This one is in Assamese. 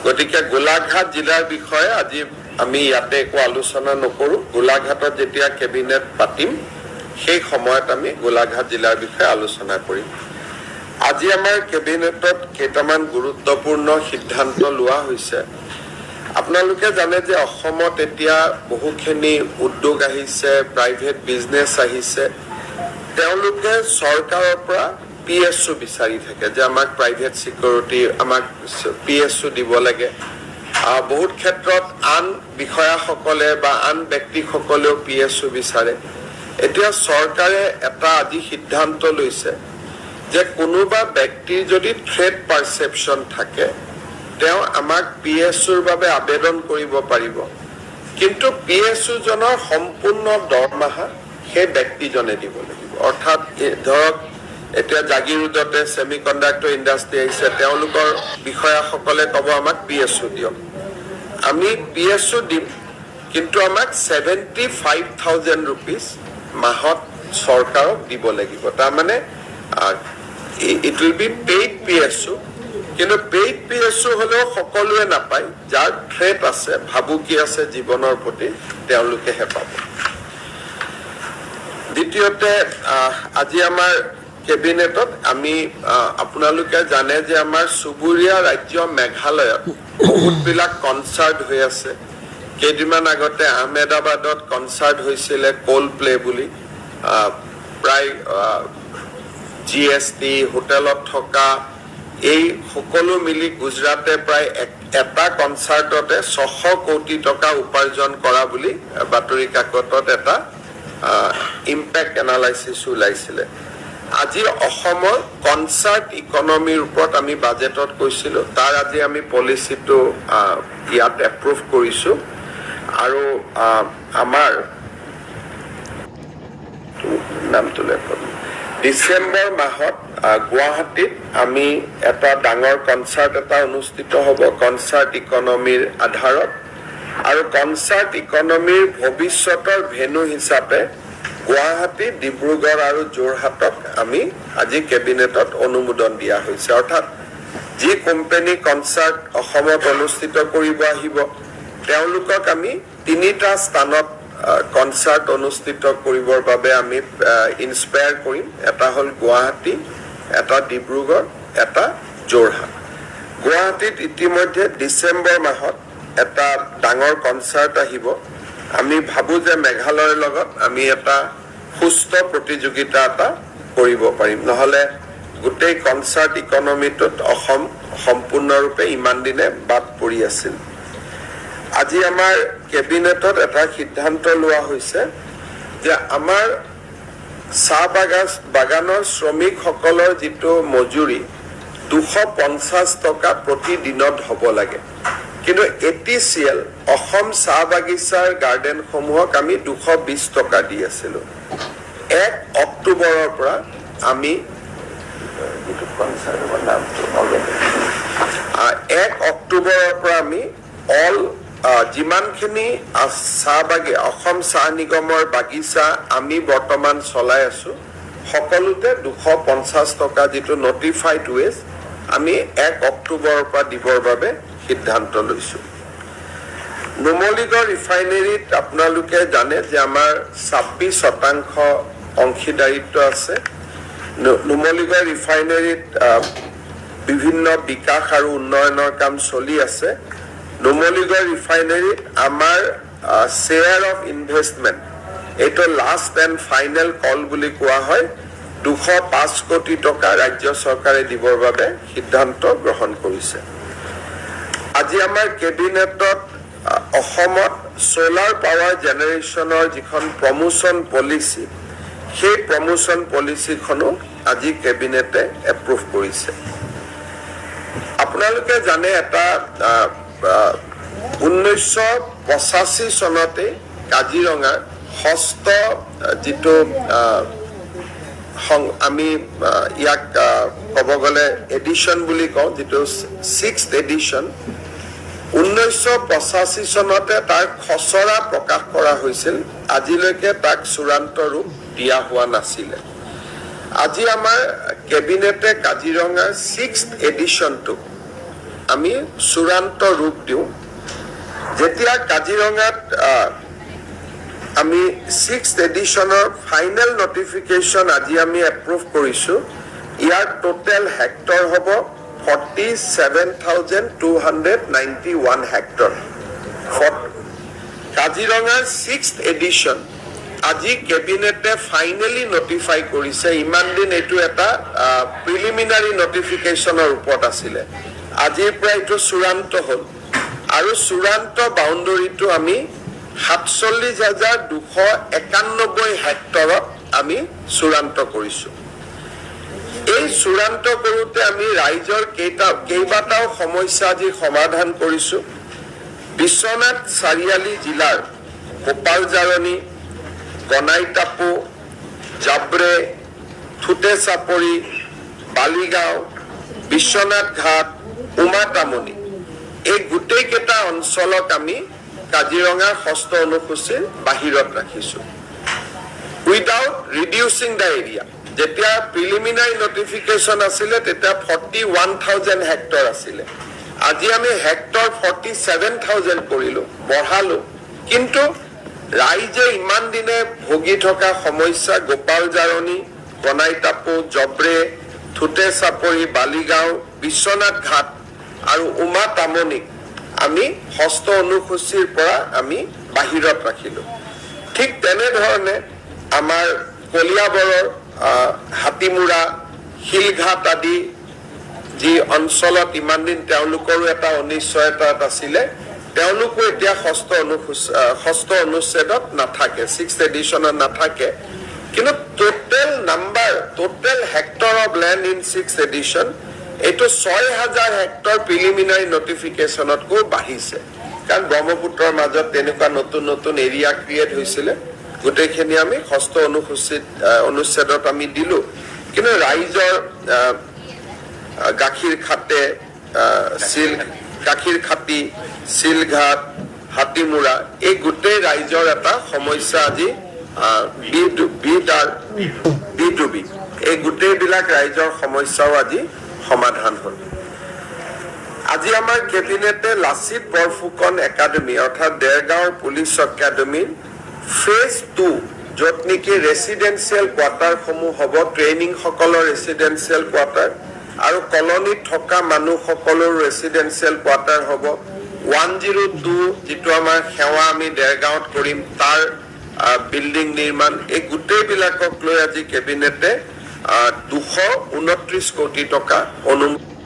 গতিকে গোলাঘাট জিলাৰ বিষয়ে আজি আমি ইয়াতে একো আলোচনা নকৰো গোলাঘাটত যেতিয়া কেবিনেট পাতিম সেই সময়ত আমি গোলাঘাট জিলাৰ বিষয়ে আলোচনা কৰিম আজি আমাৰ কেবিনেটত কেইটামান গুৰুত্বপূৰ্ণ সিদ্ধান্ত লোৱা হৈছে আপোনালোকে জানে যে অসমত এতিয়া বহুখিনি উদ্যোগ আহিছে প্ৰাইভেট বিজনেছ আহিছে তেওঁলোকে চৰকাৰৰ পৰা PSU বিচাৰি থাকে যে আমাক প্ৰাইভেট সিকিউৰিটি আমাক PSU দিব লাগে বহুত ক্ষেত্ৰত আন বিষয়াসকলে বা আন ব্যক্তিসকলেও PSU বিচাৰে এতিয়া চৰকাৰে এটা আজি সিদ্ধান্ত লৈছে যে কোনোবা ব্যক্তিৰ যদি থ্ৰেট পাৰসেপশন থাকে তেওঁ আমাক PSUৰ বাবে আবেদন কৰিব পাৰিব কিন্তু PSU জনৰ সম্পূৰ্ণ দৰমহা সেই ব্যক্তিজনে দিব লাগিব অৰ্থাৎ ধৰক এতিয়া জাগিৰোডতে সেমিকন্ডাক্টৰ ইন্ডাষ্ট্ৰি আহিছে তেওঁলোকৰ বিষয়াসকলে ক'ব আমাক PSU দিয়ক আমি PSU দিম কিন্তু আমাক 75,000 rupees মাহত চৰকাৰক দিব লাগিব তাৰ মানে it will be paid PSU কিন্তু paid PSU হলেও সকলোৱে নাপায় যাৰ থ্ৰেট আছে ভাবুকি আছে জীৱনৰ প্ৰতি তেওঁলোকেহে পাব দ্বিতীয়তে আজি আমাৰ কেবিনেটত আমি আপোনালোকে জানে যে আমাৰ সুবুৰীয়া ৰাজ্য মেঘালয়ত বহুতবিলাক কনসাৰ্ট হৈ আছে কেইদিনমান আগতে আহমেদাবাদত কনসাৰ্ট হৈছিল কোল প্লে বুলি প্ৰায় GST হোটেলত থকা এই সকলো মিলি গুজৰাটে প্ৰায় এটা কনসাৰ্টতে 600 কোটি টকা উপাৰ্জন কৰা বুলি বাতৰি কাকতত এটা ইম্প্যাক্ট এনালাইসিস ওলাইছিল আজি অসমৰ কনসাৰ্ট ইকনমিৰ ওপৰত আমি বাজেটত কৈছিলো তাৰ আজি আমি পলিচিটো ইয়াত এপ্ৰুভ কৰিছো আৰু আমাৰ নামটো লেখক ডিসেম্বৰ মাহত গুৱাহাটীত আমি এটা ডাঙৰ কনসাৰ্ট এটা অনুষ্ঠিত হ'ব কনসাৰ্ট ইকনমিৰ আধাৰত আৰু কনসাৰ্ট ইকনমিৰ ভৱিষ্যতৰ ভেনু হিচাপে গুৱাহাটী ডিব্ৰুগড় আৰু যোৰহাটক আমি আজি কেবিনেটত অনুমোদন দিয়া হৈছে অৰ্থাৎ যি কোম্পানী কনসাৰ্ট অসমত অনুষ্ঠিত কৰিব আহিব তেওঁলোকক আমি তিনিটা স্থানত কনসাৰ্ট অনুষ্ঠিত কৰিবৰ বাবে আমি ইনস্পায়াৰ কৰিম এটা হল গুৱাহাটী এটা ডিব্ৰুগড় এটা যোৰহাট গুৱাহাটীত ইতিমধ্যে ডিসেম্বৰ মাহত এটা ডাঙৰ কনসাৰ্ট আহিব আমি ভাবো যে মেঘালয়ৰ লগত আমি এটা সুস্থ প্ৰতিযোগিতা এটা কৰিব পাৰিম নহলে গোটেই কনসাৰ্ট ইকনমিটোত অসম সম্পূৰ্ণৰূপে ইমান দিনে বাদ পৰি আছিল আজি আমাৰ কেবিনেটত এটা সিদ্ধান্ত লোৱা হৈছে যে আমাৰ চাহ বাগানৰ শ্ৰমিকসকলৰ যিটো মজুৰি 250 টকা প্ৰতি দিনত হ'ব লাগে কিন্তু ATCL অসম চাহ বাগিচাৰ গাৰ্ডেন সমূহক আমি 220 টকা দি আছিলো 1 অক্টোবৰৰ পৰা আমি 1 অক্টোবৰৰ পৰা আমি অল যিমানখিনি অসম চাহ নিগমৰ বাগিচা আমি বৰ্তমান চলাই আছো সকলোতে 250 টকা যিটো নটিফাইড ৱেজ আমি 1 অক্টোবৰৰ পৰা দিবৰ বাবে সিদ্ধান্ত লৈছো নুমলীগড় ৰিফাইনাৰীত আপোনালোকে জানে যে আমাৰ 26% অংশীদাৰিত্ব আছে নুমলীগড় ৰিফাইনাৰীত বিভিন্ন বিকাশ আৰু উন্নয়নৰ কাম চলি আছে নুমলীগড় ৰিফাইনাৰীত আমাৰ শেয়াৰ অফ ইনভেষ্টমেন্ট এটো লাষ্ট এণ্ড ফাইনেল কল বুলি কোৱা হয় 205 কোটি টকা ৰাজ্য চৰকাৰে দিবৰ বাবে সিদ্ধান্ত গ্ৰহণ কৰিছে আজি আমাৰ কেবিনেটত অসমত সোলাৰ পাৱাৰ জেনাৰেশনৰ যিখন প্ৰমোশন পলিচি সেই প্ৰমোশন পলিচিখনো আজি কেবিনেটে এপ্ৰুভ কৰিছে আপোনালোকে জানে এটা 1985 চনতে কাজিৰঙাৰ ষষ্ঠ যিটো আমি ইয়াক ক'ব গ'লে এডিশন বুলি কওঁ যিটো 6th এডিশন 1985 চনতে তাৰ খসৰা প্ৰকাশ কৰা হৈছিল আজিলৈকে তাক চূড়ান্ত ৰূপ দিয়া হোৱা নাছিল আজি আমাৰ কেবিনেটে কাজিৰঙাৰ 6th এডিশনটো আমি চূড়ান্ত ৰূপ দিওঁ যেতিয়া কাজিৰঙাত আমি 6th এডিশনৰ ফাইনেল নটিফিকেশন আজি আমি এপ্ৰুভ কৰিছো ইয়াৰ টোটেল হেক্টৰ হ'ব 47,291 হেক্টৰ কাজিৰঙাৰ 6th এডিশন আজি কেবিনেটে ফাইনেলি নটিফাই কৰিছে ইমান দিন এটো এটা প্ৰিলিমিনাৰী নটিফিকেশনৰ ওপৰত আছিলে আজিৰ পৰা এটো চূড়ান্ত হ'ল আৰু চূড়ান্ত বাউণ্ডাৰীটো আমি 47,291 হেক্টৰত আমি চূড়ান্ত কৰিছো এই চূড়ান্ত কৰোতে আমি ৰাইজৰ কেইবাটাও সমস্যা আজি সমাধান কৰিছো বিশ্বনাথ চাৰিআলি জিলাৰ গোপালজাৰণী গনাইটাপু জাবৰে থুতে চাপৰি বালিগাঁও বিশ্বনাথ ঘাট উমাতামনি এই গোটেই কেইটা অঞ্চলক আমি কাজিৰঙাৰ ষষ্ঠ অনুসূচীৰ বাহিৰত ৰাখিছো উইদাউট ৰিডিউসিং দা এৰিয়া যেতিয়া প্ৰিলিমিনাৰী নটিফিকেশন আছিলে তেতিয়া 41,000 হেক্টৰ আছিলে আজি আমি হেক্টৰ 47,000 কৰিলো বঢ়ালো কিন্তু ৰাইজে ইমান দিনে ভোগী থকা সমস্যা গোপালজাৰণী গনাইটাপু জবৰে থুতে চাপৰি বালিগাঁও বিশ্বনাথ ঘাট আৰু উমাতামনি আমি ষষ্ঠ অনুসূচীৰ পৰা আমি বাহিৰত ৰাখিলো ঠিক তেনে ধৰণে আমাৰ কলিয়াবৰৰ হাতিমুৰা হিলঘাট আদি যি অঞ্চলত ইমান দিন তেওঁলোকৰো এটা অনিশ্চয়তা আছিলে তেওঁলোকো এতিয়া ষষ্ঠ অনুচ্ছেদত নাথাকে 6th এডিশনত নাথাকে কিন্তু total hectare of land in 6th edition এটো 6,000 হেক্টৰ প্ৰিলিমিনাৰী নটিফিকেশনতকো বাঢ়িছে কাৰণ ব্ৰহ্মপুত্ৰৰ মাজত তেনেকুৱা নতুন এৰিয়া ক্ৰিয়েট হৈছিলে গোটেইখিনি আমি ষষ্ঠ অনুচ্ছেদত আমি দিলো কিন্তু ৰাইজৰ গাখীৰ খাতি শিলঘাট হাতিমুৰা এই গোটেই ৰাইজৰ এটা সমস্যা আজি বি2বি এই গোটেইবিলাক ৰাইজৰ সমস্যাও আজি সমাধান হ'ল আজি আমাৰ কেবিনেটে লাচিত বৰফুকন একাডেমি অৰ্থাৎ দেৰগাঁৱৰ পুলিচ একাডেমি ফেজ 2 য'ত নেকি ৰেসিডেন্সিয়েল কোৱাৰ্টাৰ সমূহ হ'ব ট্ৰেইনিং সকলৰ ৰেসিডেন্সিয়েল কোৱাৰ্টাৰ আৰু কলনীত থকা মানুহ সকলৰ ৰেসিডেন্সিয়েল কোৱাৰ্টাৰ হ'ব 102 যেটো আমাৰ সেৱা আমি দেৰগাঁৱত কৰিম তাৰ বিল্ডিং নিৰ্মাণ এই গোটেইবিলাকক লৈ আজি কেবিনেটে 229 কোটি টকা অনুমোদন